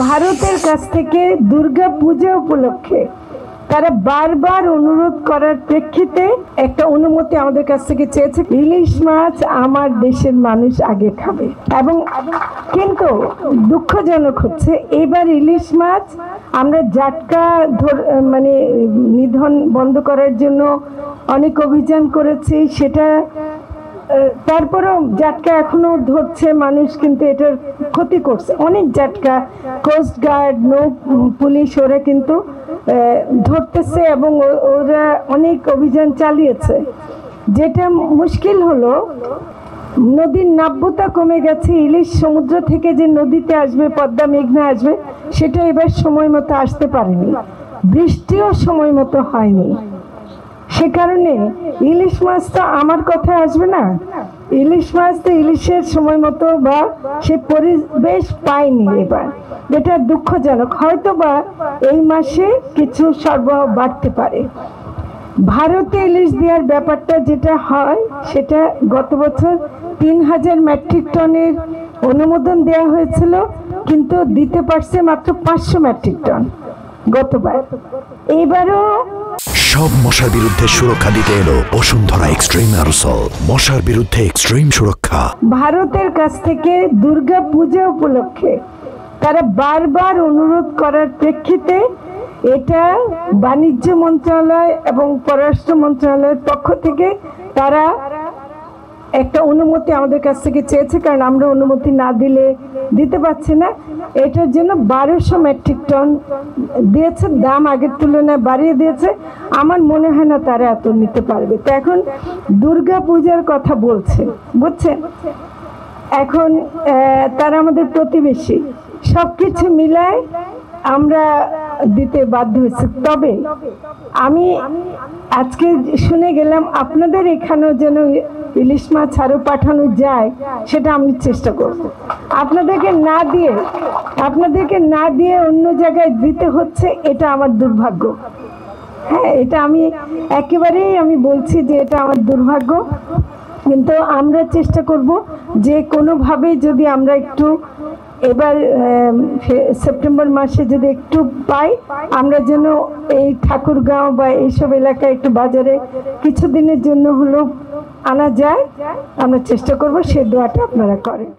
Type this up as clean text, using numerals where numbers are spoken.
ভারতের কাছ থেকে দুর্গা পূজা উপলক্ষে তারা বারবার অনুরোধ করার প্রেক্ষিতে একটা অনুমতি আমাদের কাছ থেকে চেয়েছে। ইলিশ মাছ আমার দেশের মানুষ আগে খাবে, এবং কিন্তু দুঃখজনক হচ্ছে এবার ইলিশ মাছ আমরা জাটকা মানে নিধন বন্ধ করার জন্য অনেক অভিযান করেছি, সেটা তারপরেও জাটকা এখনো ধরছে মানুষ, কিন্তু এটার ক্ষতি করছে অনেক জাটকা। কোস্টগার্ড, নৌ পুলিশ ওরা কিন্তু ধরতেছে এবং ওরা অনেক অভিযান চালিয়েছে। যেটা মুশকিল হলো নদীর নাব্যতা কমে গেছে, ইলিশ সমুদ্র থেকে যে নদীতে আসবে, পদ্মা মেঘনা আসবে, সেটা এবার সময় মতো আসতে পারেনি, বৃষ্টিও সময় মতো হয়নি। সে কারণে ইলিশ মাছ তো আমার কথায় আসবে না, ইলিশ মাছ তো ইলিশের সময় মতো বা সে পরিবেশ পায়নি এবার, যেটা দুঃখজনক। হয়তো বা এই মাসে কিছু সরবরাহ বাড়তে পারে। ভারতে ইলিশ দেওয়ার ব্যাপারটা যেটা হয়, সেটা গত বছর 3000 মেট্রিক টনের অনুমোদন দেওয়া হয়েছিল, কিন্তু দিতে পারছে মাত্র 500 মেট্রিক টন গতবার। এইবারও সব মশার বিরুদ্ধে সুরক্ষা দিতে এলো বসুন্ধরা এক্সট্রিম অ্যারোসল, মশার বিরুদ্ধে এক্সট্রিম সুরক্ষা। ভারতের কাছ থেকে দুর্গা পূজা উপলক্ষে তারা বারবার অনুরোধ করার প্রেক্ষিতে এটা বাণিজ্য মন্ত্রণালয় এবং পররাষ্ট্র মন্ত্রণালয়ের পক্ষ থেকে তারা একটা অনুমতি আমাদের কাছ থেকে চেয়েছে, কারণ আমরা অনুমতি না দিলে দিতে পারছি না। এটার জন্য 1200 মেট্রিক টন দিয়েছে, দাম আগের তুলনায় বাড়িয়ে দিয়েছে। আমার মনে হয় না তারা এত নিতে পারবে। তো এখন দুর্গা পূজার কথা বলছে, বুঝছেন, এখন তারা আমাদের প্রতিবেশী, সবকিছু মিলায় আমরা দিতে বাধ্য হয়েছে। তবে আমি আজকে শুনে গেলাম আপনাদের এখানেও যেন ইলিশ মাছ আরো পাঠানো যায়, সেটা আমি চেষ্টা করব। আপনাদেরকে না দিয়ে অন্য জায়গায় দিতে হচ্ছে, এটা আমার দুর্ভাগ্য। হ্যাঁ, এটা আমি একেবারেই বলছি যে এটা আমার দুর্ভাগ্য, কিন্তু আমরা চেষ্টা করব যে কোনোভাবে যদি আমরা একটু এবার সেপ্টেম্বর মাসে যদি একটু পাই, আমরা যেন এই ঠাকুরগাঁও বা এইসব এলাকায় একটু বাজারে কিছুদিনের জন্য হলেও আনা যায়, আমরা চেষ্টা করব। সেই দোয়াটা আপনারা করেন।